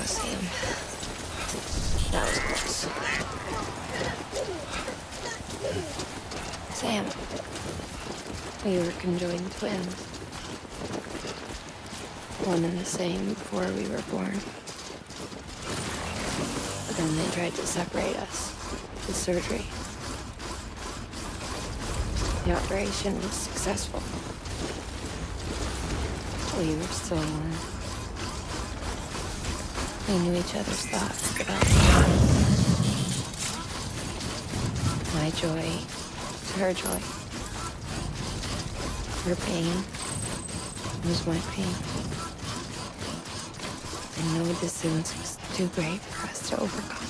Sam. That was close. Sam. We were conjoined twins. One and the same before we were born. But then they tried to separate us with surgery. The operation was successful. We were still one. We knew each other's thoughts about my joy to her joy. Her pain was my pain. And no distance was too great for us to overcome.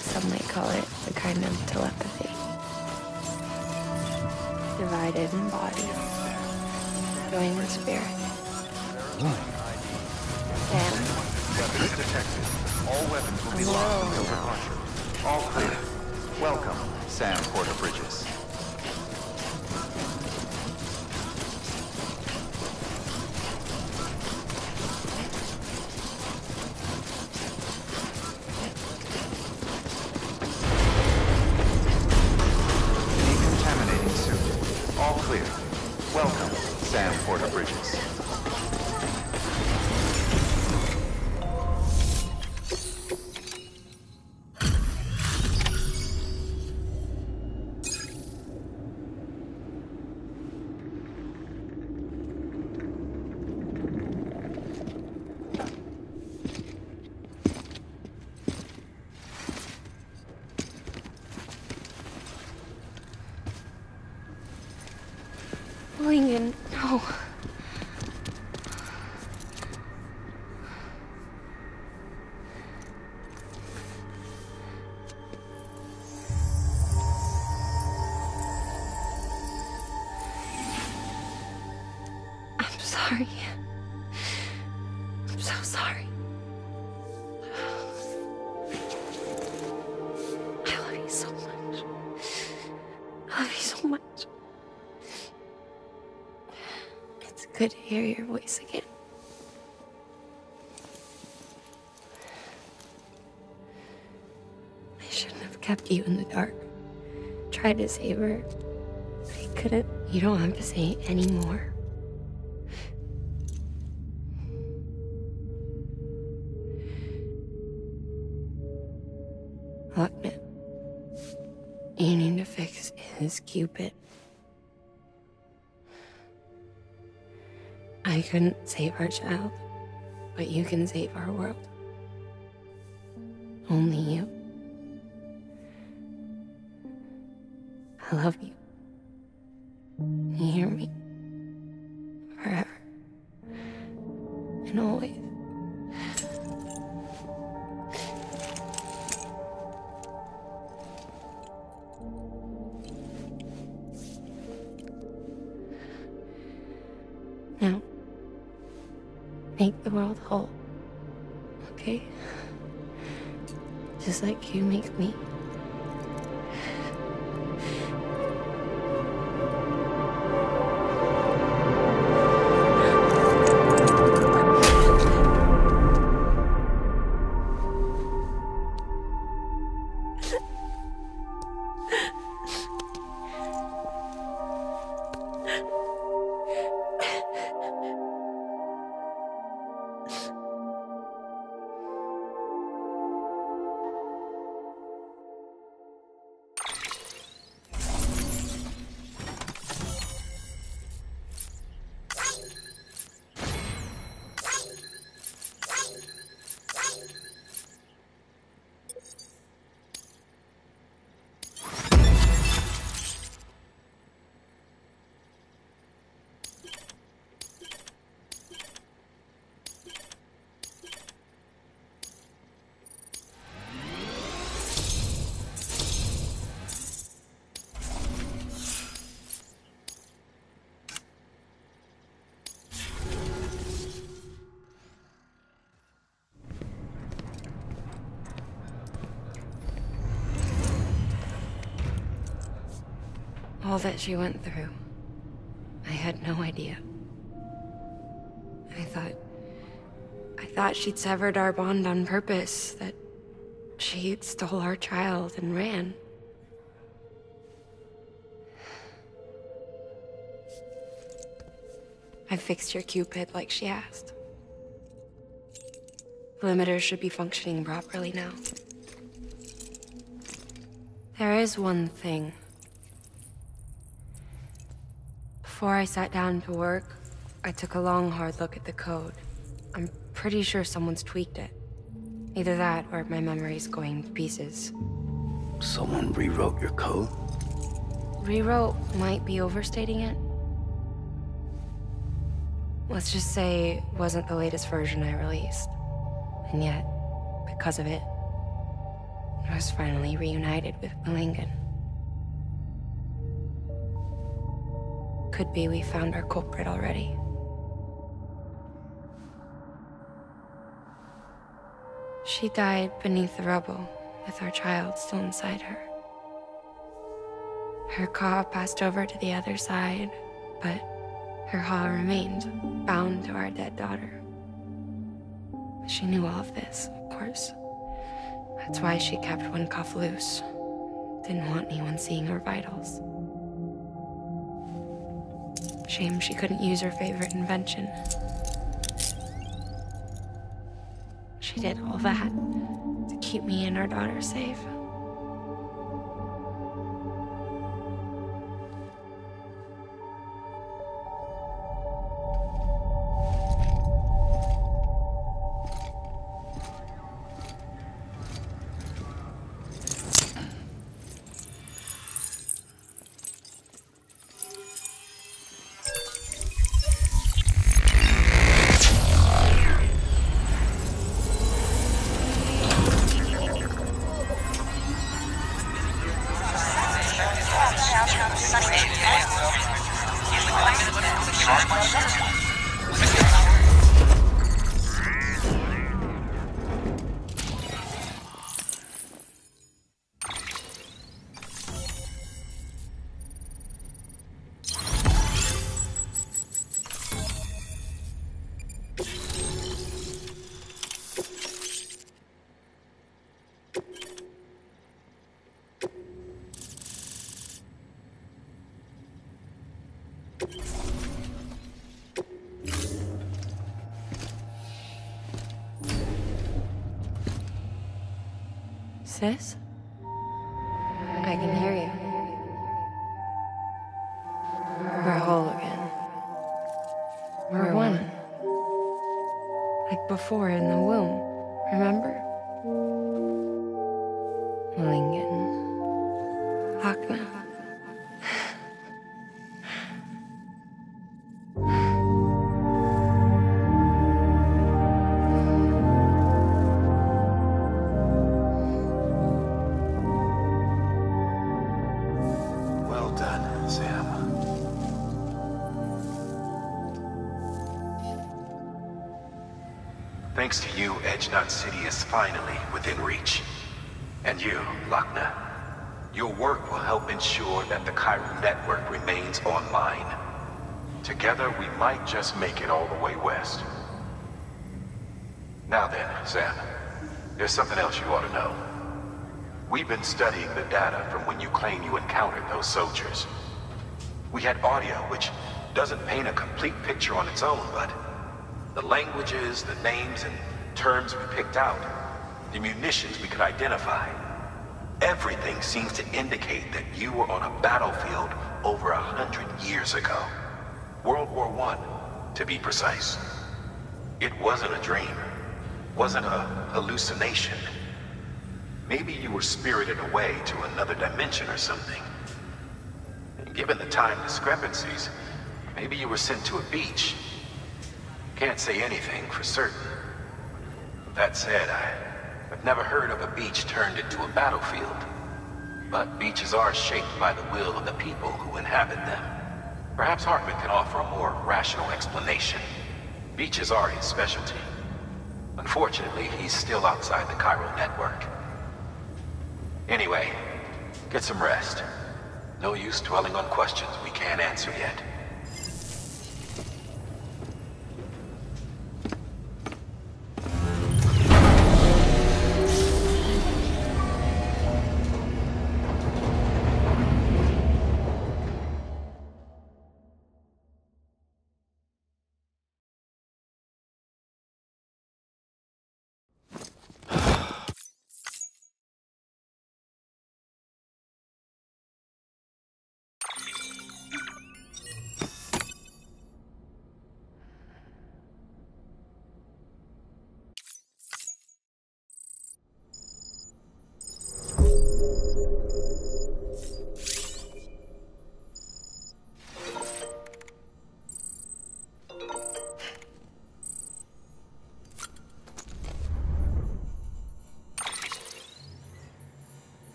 Some might call it the kind of telepathy. Divided in body, joined in spirit. Sam. Weapons detected. All weapons will be locked until departure. All clear. Welcome, Sam Porter Bridges. Decontaminating suit. All clear. Welcome, Sam Porter Bridges. Lincoln, no. I'm sorry. I'm so sorry. I love you so much. I love you so much. It's good to hear your voice again. I shouldn't have kept you in the dark. Tried to save her. I couldn't. You don't have to say anymore. Look, man. You need to fix his Cupid. I couldn't save our child, but you can save our world. Only you. I love you. You hear me? Forever. And always. Now, make the world whole, okay? Just like you make me. All that she went through, I had no idea. I thought she'd severed our bond on purpose, that she stole our child and ran. I fixed your Cupid like she asked. The limiter should be functioning properly now. There is one thing. Before I sat down to work, I took a long, hard look at the code. I'm pretty sure someone's tweaked it. Either that, or my memory's going to pieces. Someone rewrote your code? Rewrote might be overstating it. Let's just say it wasn't the latest version I released. And yet, because of it, I was finally reunited with Malingen. Could be we found our culprit already. She died beneath the rubble, with our child still inside her. Her Ka passed over to the other side, but her Ha remained, bound to our dead daughter. She knew all of this, of course. That's why she kept one cuff loose. Didn't want anyone seeing her vitals. Shame she couldn't use her favorite invention. She did all that to keep me and our daughter safe. Sis? I can hear you. We're whole again. We're one. Like before in the womb, remember? Malingen. Hakna. Thanks to you, Edgenut City is finally within reach. And you, Lochna, your work will help ensure that the Chiral network remains online. Together, we might just make it all the way west. Now then, Sam, there's something else you ought to know. We've been studying the data from when you claim you encountered those soldiers. We had audio, which doesn't paint a complete picture on its own, but the languages, the names, and terms we picked out, the munitions we could identify, everything seems to indicate that you were on a battlefield over 100 years ago. World War I, to be precise. It wasn't a dream, wasn't a hallucination. Maybe you were spirited away to another dimension or something. And given the time discrepancies, maybe you were sent to a beach. Can't say anything for certain. That said, I've never heard of a beach turned into a battlefield. But beaches are shaped by the will of the people who inhabit them. Perhaps Hartman can offer a more rational explanation. Beaches are his specialty. Unfortunately, he's still outside the Chiral network. Anyway, get some rest. No use dwelling on questions we can't answer yet.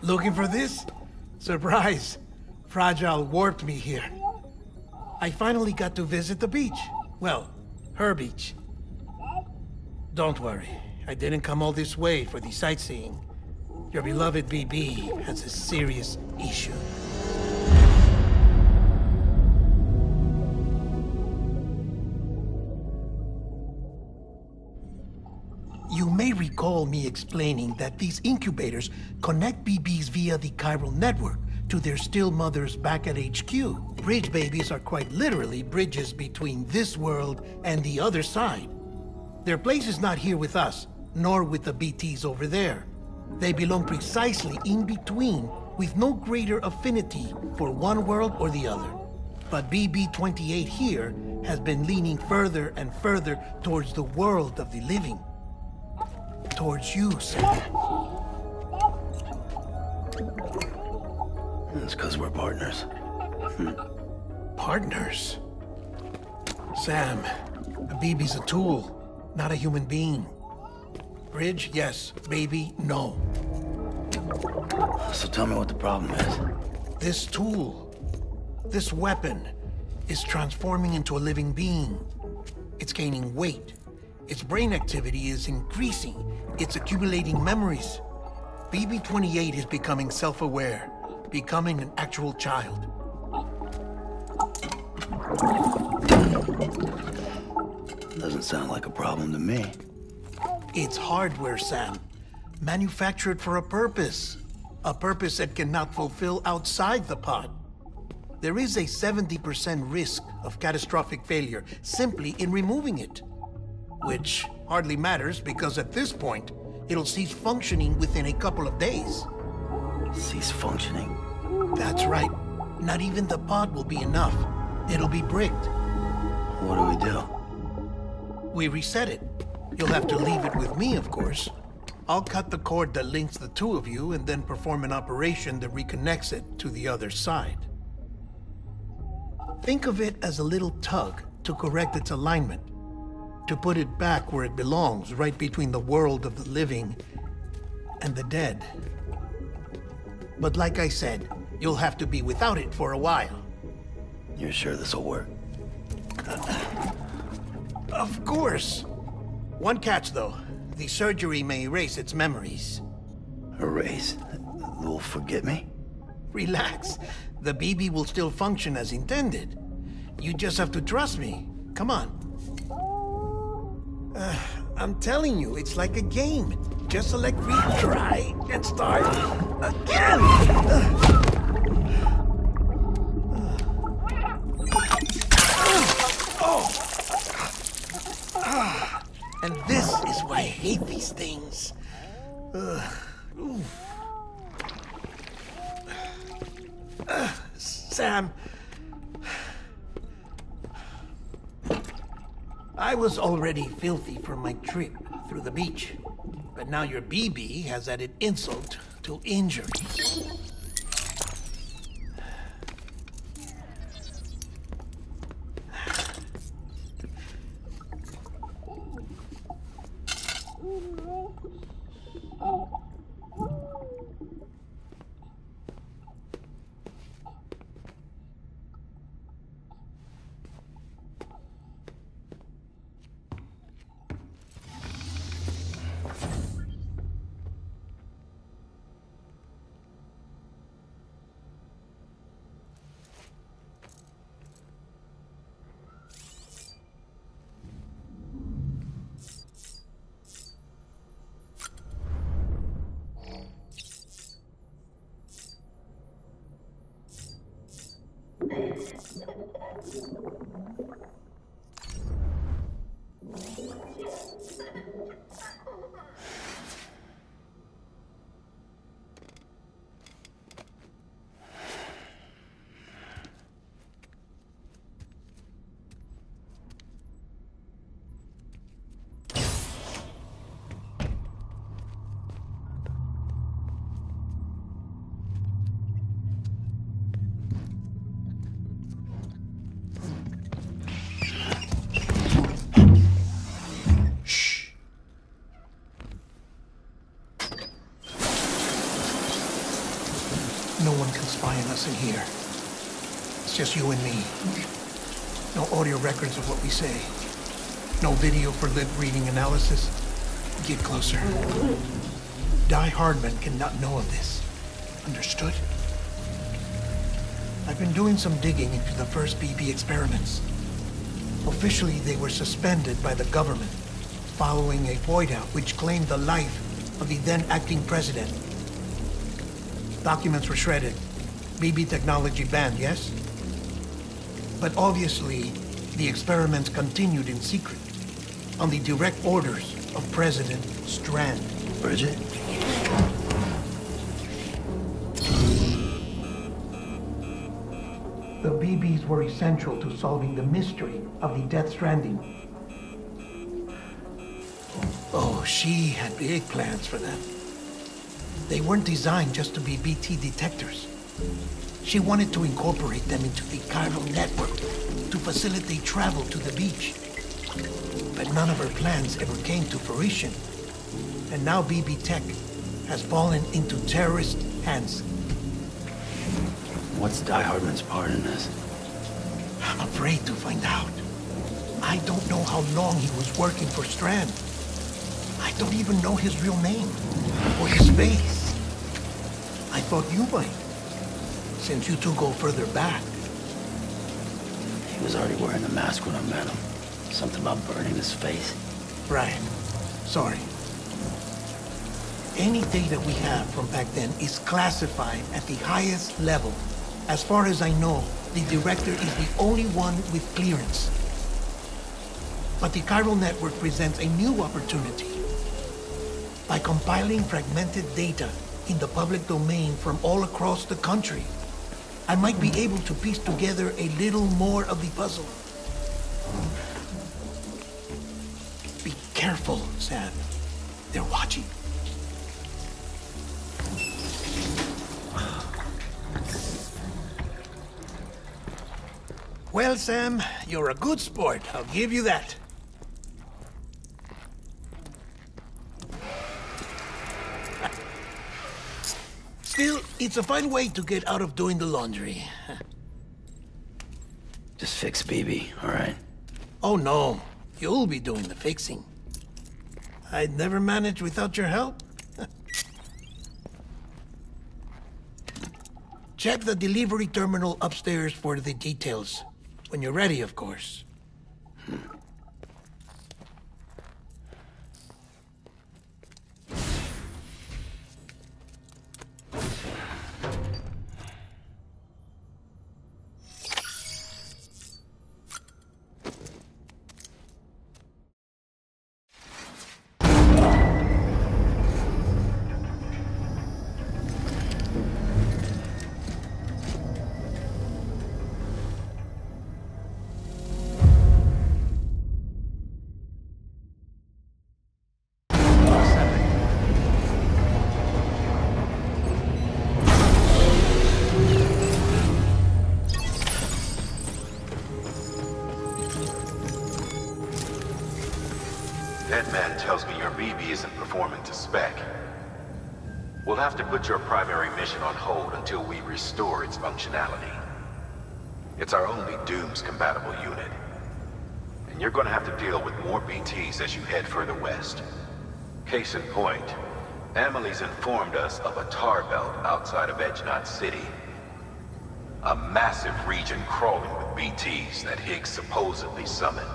Looking for this? Surprise. Fragile warped me here. I finally got to visit the beach. Well, her beach. Don't worry. I didn't come all this way for the sightseeing. Your beloved BB has a serious issue. You may recall me explaining that these incubators connect BBs via the chiral network to their still mothers back at HQ. Bridge babies are quite literally bridges between this world and the other side. Their place is not here with us, nor with the BTs over there. They belong precisely in between, with no greater affinity for one world or the other. But BB-28 here has been leaning further and further towards the world of the living. Towards you, Sam. It's because we're partners. Partners? Sam, a BB's a tool, not a human being. Bridge, yes. Baby, no. So tell me what the problem is. This tool, this weapon, is transforming into a living being. It's gaining weight. Its brain activity is increasing. It's accumulating memories. BB-28 is becoming self-aware, becoming an actual child. Doesn't sound like a problem to me. It's hardware, Sam. Manufactured for a purpose. A purpose that cannot fulfill outside the pod. There is a 70% risk of catastrophic failure simply in removing it. Which hardly matters because at this point, it'll cease functioning within a couple of days. Cease functioning? That's right. Not even the pod will be enough. It'll be bricked. What do we do? We reset it. You'll have to leave it with me, of course. I'll cut the cord that links the two of you and then perform an operation that reconnects it to the other side. Think of it as a little tug to correct its alignment, to put it back where it belongs, right between the world of the living and the dead. But like I said, you'll have to be without it for a while. You're sure this'll work? Of course. One catch, though. The surgery may erase its memories. Erase? Will forget me? Relax. The BB will still function as intended. You just have to trust me. Come on. I'm telling you, it's like a game. Just select retry and start again! And this is why I hate these things. Sam, I was already filthy from my trip through the beach, but now your BB has added insult to injury. else in here. It's just you and me. No audio records of what we say. No video for lip reading analysis. Get closer. Die Hardman cannot know of this. Understood? I've been doing some digging into the first BB experiments. Officially, they were suspended by the government, following a void-out which claimed the life of the then-acting president. Documents were shredded. BB technology banned, yes? But obviously, the experiments continued in secret, on the direct orders of President Strand. Bridget? The BBs were essential to solving the mystery of the Death Stranding. Oh, she had big plans for them. They weren't designed just to be BT detectors. She wanted to incorporate them into the chiral network to facilitate travel to the beach. But none of her plans ever came to fruition. And now BB Tech has fallen into terrorist hands. What's Die Hardman's part in this? I'm afraid to find out. I don't know how long he was working for Strand. I don't even know his real name or his face. I thought you might, since you two go further back. He was already wearing the mask when I met him. Something about burning his face. Right. Sorry. Any data we have from back then is classified at the highest level. As far as I know, the director is the only one with clearance. But the chiral network presents a new opportunity. By compiling fragmented data in the public domain from all across the country, I might be able to piece together a little more of the puzzle. Be careful, Sam. They're watching. Well, Sam, you're a good sport. I'll give you that. Still, it's a fine way to get out of doing the laundry. Just fix BB, all right? Oh, no. You'll be doing the fixing. I'd never manage without your help. Check the delivery terminal upstairs for the details. When you're ready, of course. Deadman tells me your BB isn't performing to spec. We'll have to put your primary mission on hold until we restore its functionality. It's our only Dooms-compatible unit. And you're gonna have to deal with more BTs as you head further west. Case in point, Emily's informed us of a tar belt outside of Edgenot City. A massive region crawling with BTs that Higgs supposedly summoned.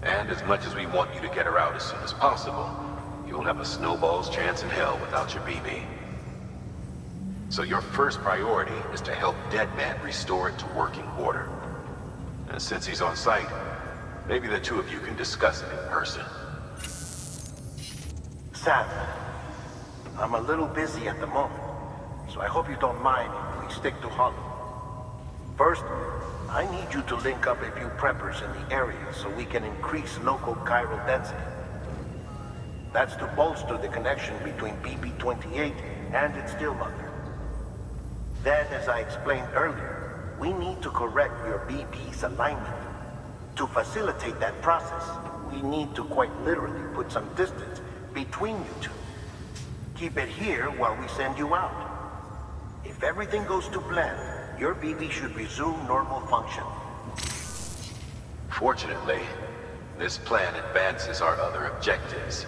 And as much as we want you to get her out as soon as possible, you'll have a snowball's chance in hell without your BB. So your first priority is to help Deadman restore it to working order. And since he's on site, maybe the two of you can discuss it in person. Sam, I'm a little busy at the moment, so I hope you don't mind if we stick to Hollow. First, I need you to link up a few preppers in the area so we can increase local chiral density. That's to bolster the connection between BB-28 and its still mother. Then, as I explained earlier, we need to correct your BB's alignment. To facilitate that process, we need to quite literally put some distance between you two. Keep it here while we send you out. If If everything goes to plan, your BB should resume normal function. Fortunately, this plan advances our other objectives.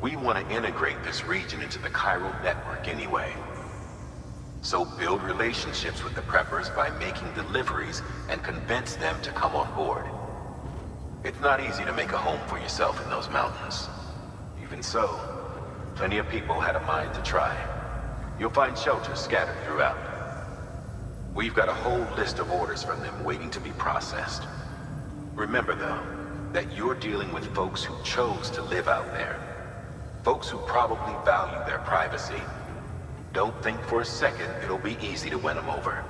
We want to integrate this region into the chiral network anyway. So build relationships with the preppers by making deliveries and convince them to come on board. It's not easy to make a home for yourself in those mountains. Even so, plenty of people had a mind to try. You'll find shelters scattered throughout. We've got a whole list of orders from them waiting to be processed. Remember, though, that you're dealing with folks who chose to live out there. Folks who probably value their privacy. Don't think for a second it'll be easy to win them over.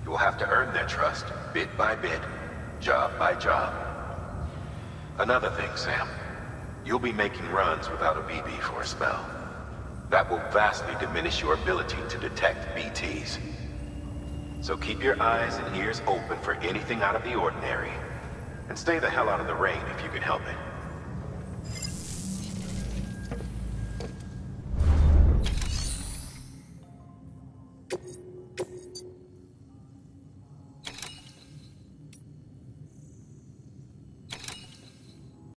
You'll have to earn their trust, bit by bit, job by job. Another thing, Sam. You'll be making runs without a BB for a spell. That will vastly diminish your ability to detect BTs. So keep your eyes and ears open for anything out of the ordinary. And stay the hell out of the rain if you can help it.